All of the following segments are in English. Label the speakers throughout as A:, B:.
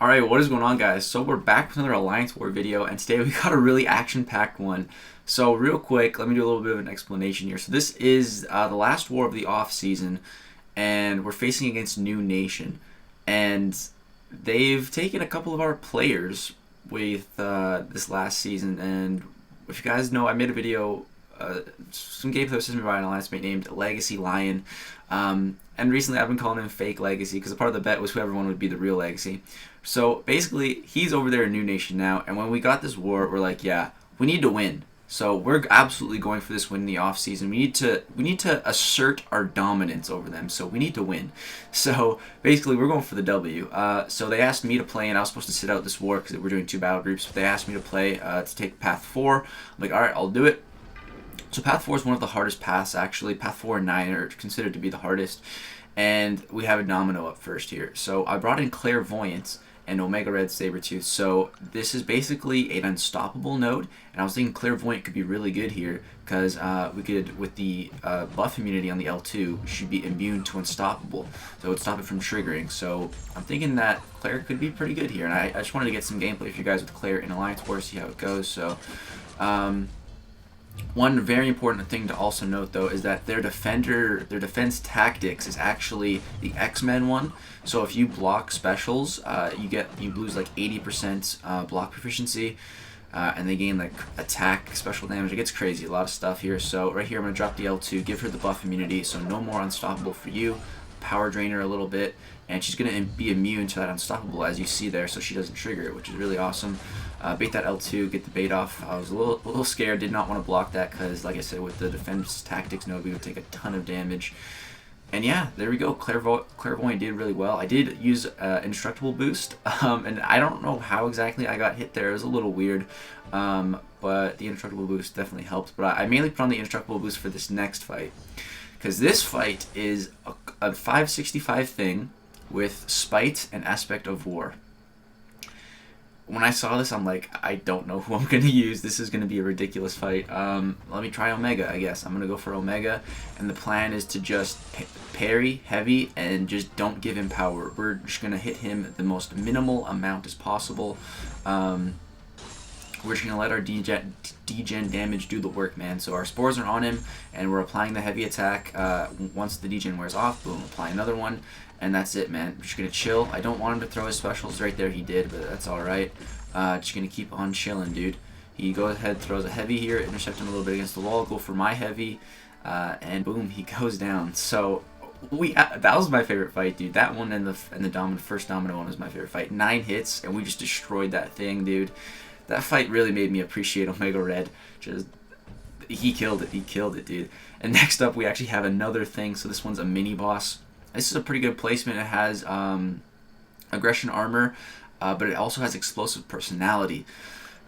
A: Alright, what is going on, guys? So we're back with another Alliance War video, and today we got a really action-packed one. So real quick, let me do a little bit of an explanation here. So this is the last war of the off-season, and we're facing against New Nation. And they've taken a couple of our players with this last season, and if you guys know, I made a video, some gameplay was sent by an alliance mate named Legacy Lion. And recently I've been calling him Fake Legacy because a part of the bet was whoever won would be the real Legacy. So basically, he's over there in New Nation now, and when we got this war, we're like, yeah, we need to win. So we're absolutely going for this win in the off season. We need to assert our dominance over them. So we need to win. So basically, we're going for the W. So they asked me to play, and I was supposed to sit out this war because we're doing 2 battle groups. But they asked me to play to take Path 4. I'm like, all right, I'll do it. So Path 4 is one of the hardest paths, actually. Path 4 and 9 are considered to be the hardest. And we have a Domino up first here. So I brought in Claire Voyant and Omega Red Sabertooth. So this is basically an unstoppable node. And I was thinking Claire Voyant could be really good here because we could, with the buff immunity on the L2, should be immune to unstoppable. So it would stop it from triggering. So I'm thinking that Claire could be pretty good here. And I just wanted to get some gameplay for you guys with Claire in Alliance War, see how it goes. So, one very important thing to also note, though, is that their defense tactics is actually the X-Men one. So if you block specials, you lose like 80% block proficiency, and they gain like attack special damage. It gets crazy, a lot of stuff here. So right here, I'm gonna drop the L2, give her the buff immunity, so no more unstoppable for you. Power drain her a little bit, and she's gonna be immune to that unstoppable, as you see there, so she doesn't trigger it, which is really awesome. Bait that L2, get the bait off. I was a little scared, did not want to block that because, like I said, with the defense tactics node, we would take a ton of damage. And yeah, there we go. Claire Voyant did really well. I did use indestructible boost, and I don't know how exactly I got hit there. It was a little weird, but the indestructible boost definitely helped. But I mainly put on the indestructible boost for this next fight, because this fight is a 565 thing with Spite and Aspect of War. When I saw this, I'm like, I don't know who I'm going to use. This is going to be a ridiculous fight. Let me try Omega, I guess. I'm going to go for Omega, and the plan is to just parry heavy and just don't give him power. We're just going to hit him the most minimal amount as possible. We're just going to let our degen damage do the work, man. So our spores are on him, and we're applying the heavy attack. Once the degen wears off, boom, apply another one. And that's it, man. We're just going to chill. I don't want him to throw his specials. Right there he did, but that's alright. Just going to keep on chilling, dude. He goes ahead, throws a heavy here, intercept him a little bit against the wall, go for my heavy, and boom, he goes down. So that was my favorite fight, dude. That one and the first Domino one was my favorite fight. 9 hits, and we just destroyed that thing, dude. That fight really made me appreciate Omega Red. He killed it, dude. And next up, we actually have another thing. So this one's a mini boss. This is a pretty good placement. It has aggression armor, but it also has explosive personality.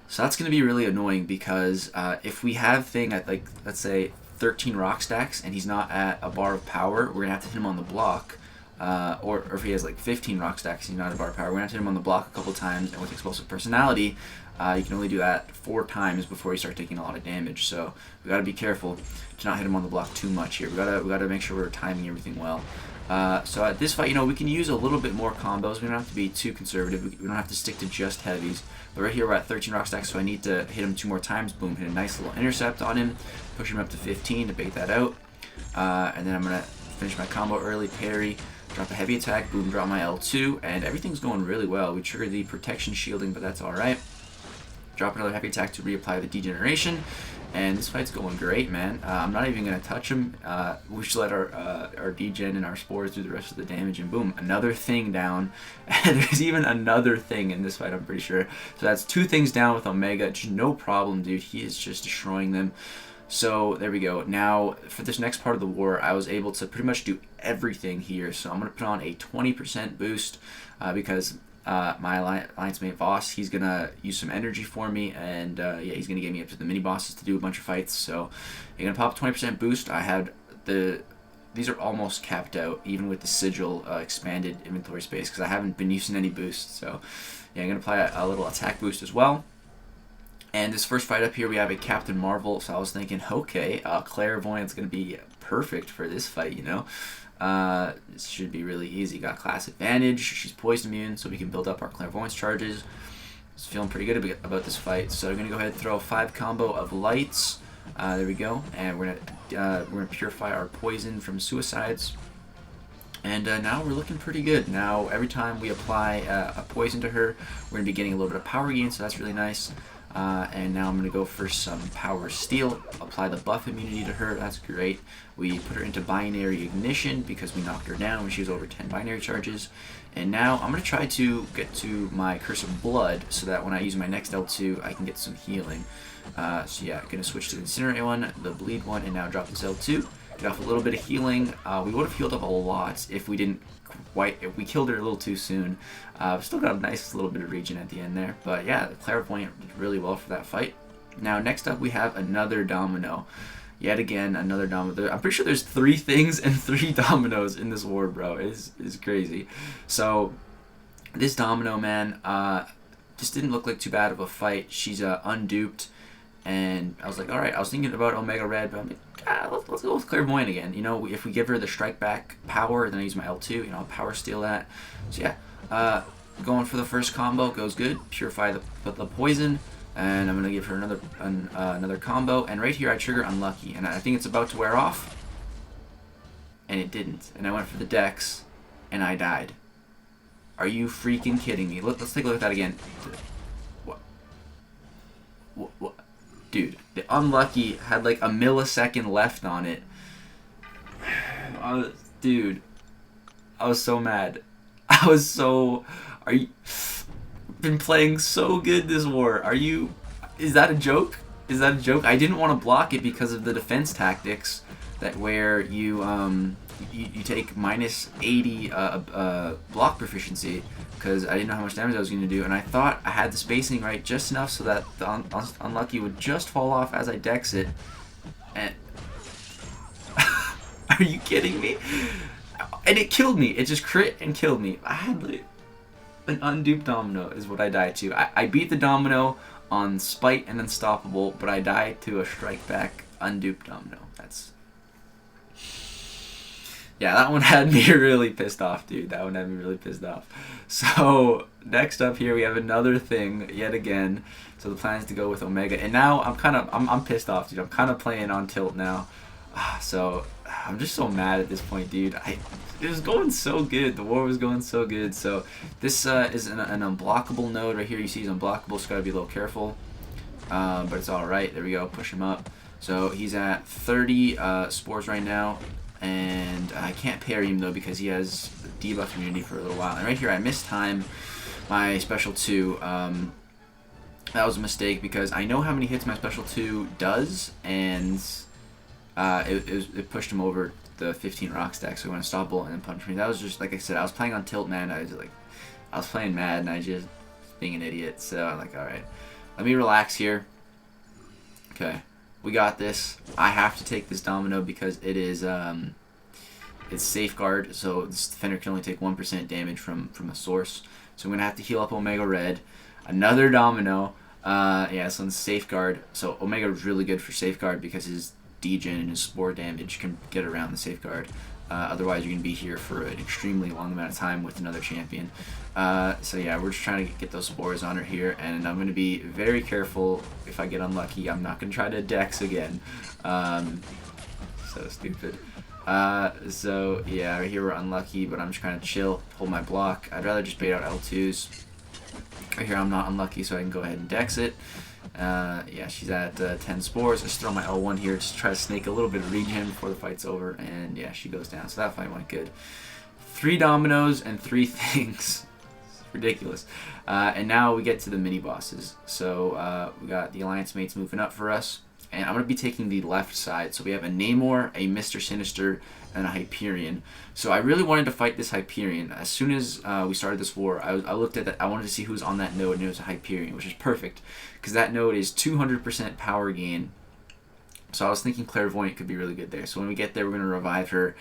A: So that's going to be really annoying because if we have thing at, like, let's say 13 rock stacks and he's not at a bar of power, we're going to have to hit him on the block. Or if he has like 15 rock stacks and he's not at a bar of power, we're going to have to hit him on the block a couple times. And with explosive personality, you can only do that 4 times before you start taking a lot of damage. So we got to be careful to not hit him on the block too much here. We gotta make sure we're timing everything well. So at this fight, we can use a little bit more combos. We don't have to be too conservative. We don't have to stick to just heavies. But right here, we're at 13 rock stacks, so I need to hit him 2 more times. Boom, hit a nice little intercept on him. Push him up to 15 to bait that out. And then I'm going to finish my combo early, parry, drop a heavy attack, boom, drop my L2, and everything's going really well. We triggered the protection shielding, but that's alright. Drop another heavy attack to reapply the degeneration. And this fight's going great, man. I'm not even going to touch him. We should let our degen and our spores do the rest of the damage, and boom, another thing down. And there's even another thing in this fight, I'm pretty sure. So that's 2 things down with Omega. Just no problem, dude. He is just destroying them. So there we go. Now, for this next part of the war, I was able to pretty much do everything here. So I'm going to put on a 20% boost because my alliance mate Voss, he's going to use some energy for me, and yeah, he's going to get me up to the mini bosses to do a bunch of fights. So you're going to pop 20% boost. I had these are almost capped out, even with the sigil expanded inventory space, because I haven't been using any boosts. So yeah, I'm going to apply a little attack boost as well. And this first fight up here, we have a Captain Marvel, so I was thinking, okay, Claire Voyant's going to be perfect for this fight, This should be really easy. Got class advantage. She's poison immune, so we can build up our clairvoyance charges. Just feeling pretty good about this fight. So I'm gonna go ahead and throw a 5 combo of lights. There we go, and we're gonna purify our poison from suicides. And now we're looking pretty good. Now every time we apply a poison to her, we're gonna be getting a little bit of power gain, so that's really nice. And now I'm going to go for some power steal, apply the buff immunity to her, that's great. We put her into binary ignition because we knocked her down when she was over 10 binary charges. And now I'm going to try to get to my curse of blood so that when I use my next L2 I can get some healing. So yeah, I'm going to switch to the incinerate one, the bleed one, and now drop this L2. Get off a little bit of healing. We would have healed up a lot if we didn't if we killed her a little too soon. Still got a nice little bit of regen at the end there. But yeah, Claire Voyant did really well for that fight. Now next up we have another Domino. Yet again, another Domino. I'm pretty sure there's 3 things and 3 Dominoes in this war, bro. It's crazy. So this Domino, man, just didn't look like too bad of a fight. She's unduped. And I was like, alright, I was thinking about Omega Red, but I'm like, let's go with Claire Voyant again. You know, if we give her the strike back power, then I use my L2, you know, I'll power steal that. So yeah, going for the first combo, goes good. Purify the poison, and I'm going to give her another combo. And right here I trigger Unlucky, and I think it's about to wear off. And it didn't. And I went for the Dex, and I died. Are you freaking kidding me? Let's take a look at that again. What? Dude, the Unlucky had like a millisecond left on it. Dude, I was so mad. Are you... Been playing so good this war. Is that a joke? Is that a joke? I didn't want to block it because of the defense tactics where you take minus 80 block proficiency, because I didn't know how much damage I was going to do, and I thought I had the spacing right just enough so that the Unlucky would just fall off as I dex it. And are you kidding me? And it killed me. It just crit and killed me. I had like an unduped Domino is what I died to. I beat the Domino on Spite and Unstoppable, but I died to a strike back unduped Domino. Yeah, that one had me really pissed off, dude. That one had me really pissed off. So, next up here, we have another thing, yet again. So, the plan is to go with Omega. And now, I'm pissed off, dude. I'm kind of playing on tilt now. So, I'm just so mad at this point, dude. It was going so good. The war was going so good. So, this is an unblockable node right here. You see he's unblockable, so gotta be a little careful. But it's alright. There we go. Push him up. So, he's at 30 spores right now. And I can't parry him though because he has debuff immunity for a little while. And right here I missed time my special 2. That was a mistake because I know how many hits my special 2 does, and it pushed him over the 15 rock stack, so he went unstoppable and then punched me. That was just, like I said, I was playing on tilt, man. I was playing mad and I just being an idiot. So I'm like, alright, let me relax here. Okay. We got this. I have to take this Domino because it is it's safeguard, so this defender can only take 1% damage from a source. So I'm gonna have to heal up Omega Red. Another Domino. Yeah, this one's safeguard. So Omega is really good for safeguard because his degen and his spore damage can get around the safeguard. Otherwise, you're gonna be here for an extremely long amount of time with another champion. So yeah, we're just trying to get those spores on her here, and I'm gonna be very careful. If I get unlucky, I'm not gonna try to dex again. So stupid. So yeah, right here we're unlucky, but I'm just trying to chill, hold my block. I'd rather just bait out L2s. Right here I'm not unlucky, so I can go ahead and dex it. Yeah, she's at 10 spores. Just throw my L1 here, just try to snake a little bit of regen before the fight's over, and yeah, she goes down. So that fight went good. 3 Dominoes and 3 things. It's ridiculous. And now we get to the mini bosses. So we got the Alliance mates moving up for us, and I'm going to be taking the left side. So we have a Namor, a Mr. Sinister, and a Hyperion. So I really wanted to fight this Hyperion. As soon as we started this war, I looked at that. I wanted to see who's on that node, and it was a Hyperion, which is perfect because that node is 200% power gain. So I was thinking Claire Voyant could be really good there. So when we get there, we're going to revive her,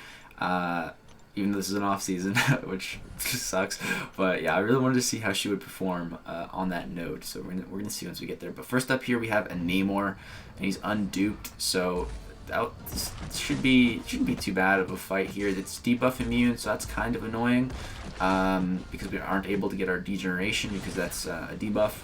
A: even though this is an off season, which just sucks. But yeah, I really wanted to see how she would perform on that node. So we're gonna see once we get there. But first up here, we have a Namor, and he's unduped. So this shouldn't be too bad of a fight here. It's debuff immune, so that's kind of annoying because we aren't able to get our degeneration because that's a debuff.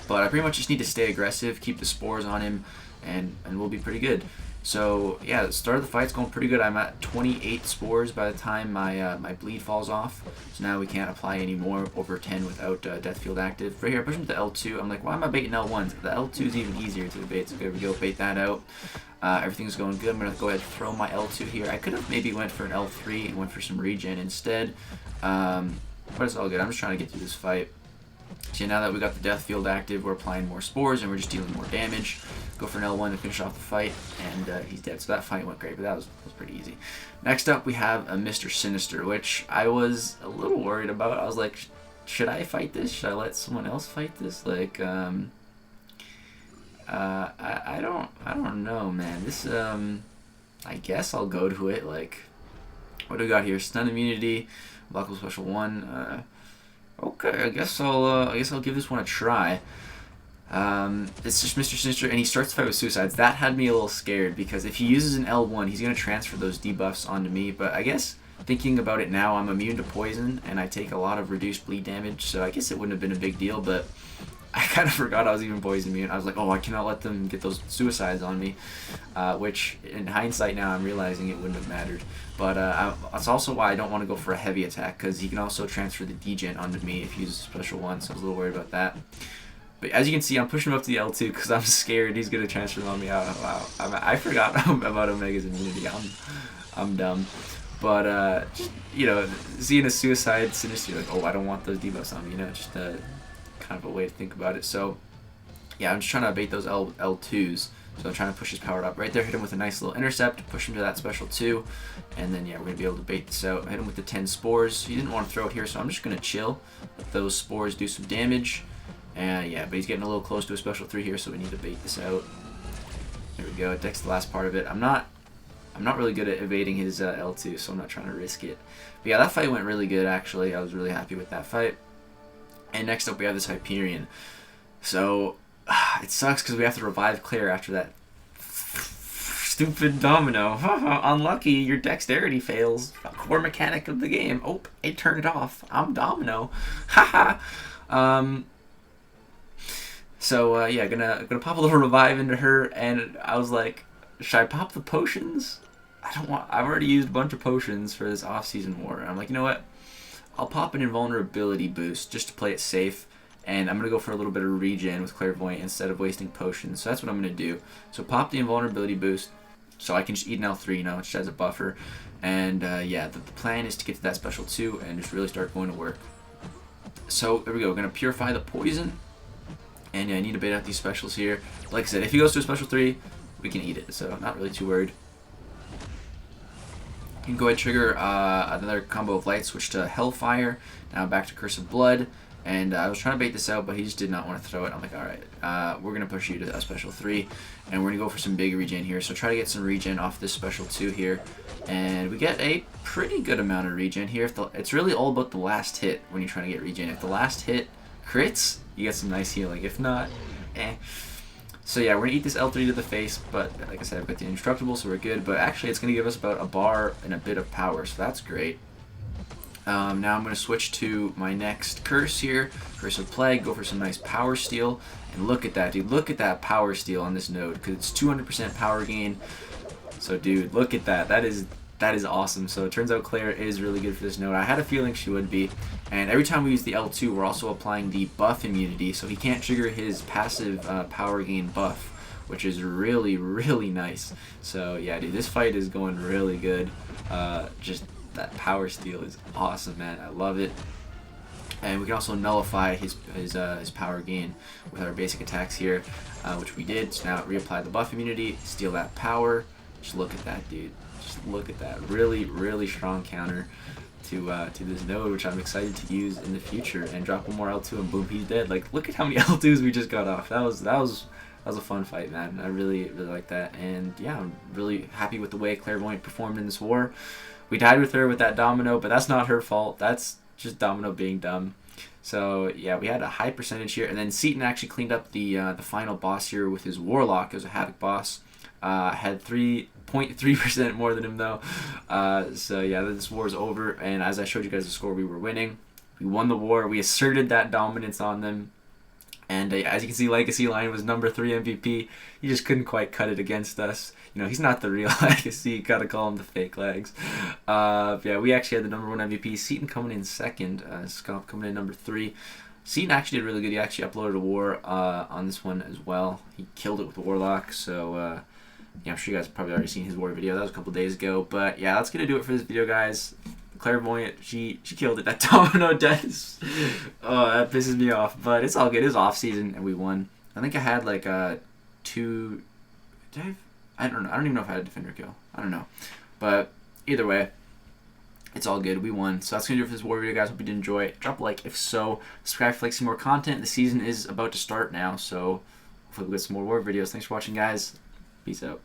A: But I pretty much just need to stay aggressive, keep the spores on him, and we'll be pretty good. So yeah, the start of the fight's going pretty good. I'm at 28 spores by the time my my bleed falls off. So now we can't apply any more over 10 without Death Field active. Right here, I push him to L2. I'm like, why am I baiting L1? The L2 is even easier to bait. So there we go, bait that out. Everything's going good. I'm gonna go ahead and throw my L2 here. I could have maybe went for an L3 and went for some regen instead. But it's all good. I'm just trying to get through this fight. So now that we got the Death Field active, we're applying more spores and we're just dealing more damage. Go for an L1 to finish off the fight, and he's dead. So that fight went great, but that was pretty easy. Next up, we have a Mr. Sinister, which I was a little worried about. I was like, should I fight this? Should I let someone else fight this? Like, I don't know, man. This, I guess I'll go to it. Like, what do we got here? Stun immunity, blockable special 1. Okay, I guess I'll give this one a try. It's just Mr. Sinister, and he starts the fight with suicides. That had me a little scared because if he uses an L1, he's gonna transfer those debuffs onto me. But I guess thinking about it now, I'm immune to poison, and I take a lot of reduced bleed damage, so I guess it wouldn't have been a big deal. But I kind of forgot I was even poison immune. I was like, oh, I cannot let them get those suicides on me, which in hindsight now I'm realizing it wouldn't have mattered. But that's also why I don't want to go for a heavy attack, because he can also transfer the degen onto me if he uses special 1, so I was a little worried about that. But as you can see, I'm pushing him up to the L2 because I'm scared he's going to transfer them on me. Wow, I forgot about Omega's immunity. I'm dumb. But, you know, seeing a suicide Sinister, like, oh, I don't want those debuffs on me, you know, just kind of a way to think about it. So, yeah, I'm just trying to bait those L2s. So I'm trying to push his power up. Right there, hit him with a nice little intercept, push him to that special 2, and then, yeah, we're going to be able to bait this out. Hit him with the 10 spores. He didn't want to throw it here, so I'm just going to chill. Let those spores do some damage. Yeah, but he's getting a little close to a special 3 here, so we need to bait this out. There we go. It decks the last part of it. I'm not really good at evading his L2, so I'm not trying to risk it. But yeah, that fight went really good, actually. I was really happy with that fight. And next up, we have this Hyperion. So it sucks because we have to revive Claire after that stupid Domino. Unlucky, your dexterity fails. A core mechanic of the game. Oh, it turned it off. I'm Domino. Haha. So yeah, gonna pop a little revive into her, and I was like, should I pop the potions? I've already used a bunch of potions for this off-season war. And I'm like, you know what? I'll pop an invulnerability boost just to play it safe, and I'm gonna go for a little bit of regen with Claire Voyant instead of wasting potions. So that's what I'm gonna do. So pop the invulnerability boost, so I can just eat an L3, you know, just as a buffer. And yeah, the plan is to get to that special 2 and just really start going to work. So there we go. We're gonna purify the poison. And yeah, I need to bait out these specials here. Like I said, if he goes to a special 3, we can eat it, so I'm not really too worried. You can go ahead and trigger another combo of light, switch to Hellfire, now back to Curse of Blood, and I was trying to bait this out, but he just did not want to throw it. I'm like, alright, we're going to push you to a special 3, and we're going to go for some big regen here. So try to get some regen off this special 2 here, and we get a pretty good amount of regen here. It's really all about the last hit when you're trying to get regen. If the last hit crits, you get some nice healing. If not, eh. So yeah, we're going to eat this L3 to the face, but like I said, I've got the indestructible, so we're good. But actually, it's going to give us about a bar and a bit of power, so that's great. Now I'm going to switch to my next curse here, Curse of Plague, go for some nice power steal. And look at that, dude. Look at that power steal on this node, because it's 200% power gain. So dude, look at that. That is awesome. So it turns out Claire is really good for this node. I had a feeling she would be. And every time we use the L2, we're also applying the buff immunity, so he can't trigger his passive power gain buff, which is really, really nice. So yeah, dude, this fight is going really good. Just that power steal is awesome, man. I love it. And we can also nullify his power gain with our basic attacks here, which we did. So now reapply the buff immunity, steal that power. Just look at that, dude. Just look at that. Really, really strong counter to this node, which I'm excited to use in the future. And drop one more L2 and boom, he's dead. Like, look at how many L2s we just got off. That was a fun fight, man. I really like that. And yeah, I'm really happy with the way Claire Voyant performed in this war. We died with her with that Domino, but that's not her fault. That's just Domino being dumb. So yeah, we had a high percentage here, and then Seaton actually cleaned up the final boss here with his Warlock. It was a Havoc boss. Had 3.3% more than him though. So yeah, this war is over, and as I showed you guys the score, we were winning. We won the war. We asserted that dominance on them. And as you can see, Legacy Lion was number 3 MVP. He just couldn't quite cut it against us. You know, he's not the real Legacy. You gotta call him the fake legs. Yeah, we actually had the number 1 MVP. Seaton coming in second. Scalp coming in number 3. Seaton actually did really good. He actually uploaded a war on this one as well. He killed it with the Warlock. So, yeah, I'm sure you guys have probably already seen his war video. That was a couple days ago. But, yeah, that's going to do it for this video, guys. Claire Voyant, she killed it. That Domino does. Oh, that pisses me off. But it's all good. It was off season and we won. I think I had like 2. Did I don't know. I don't even know if I had a defender kill. I don't know. But either way, it's all good. We won. So that's going to do it for this war video, guys. Hope you did enjoy it. Drop a like if so. Subscribe for like some more content. The season is about to start now. So hopefully we'll get some more war videos. Thanks for watching, guys. Peace out.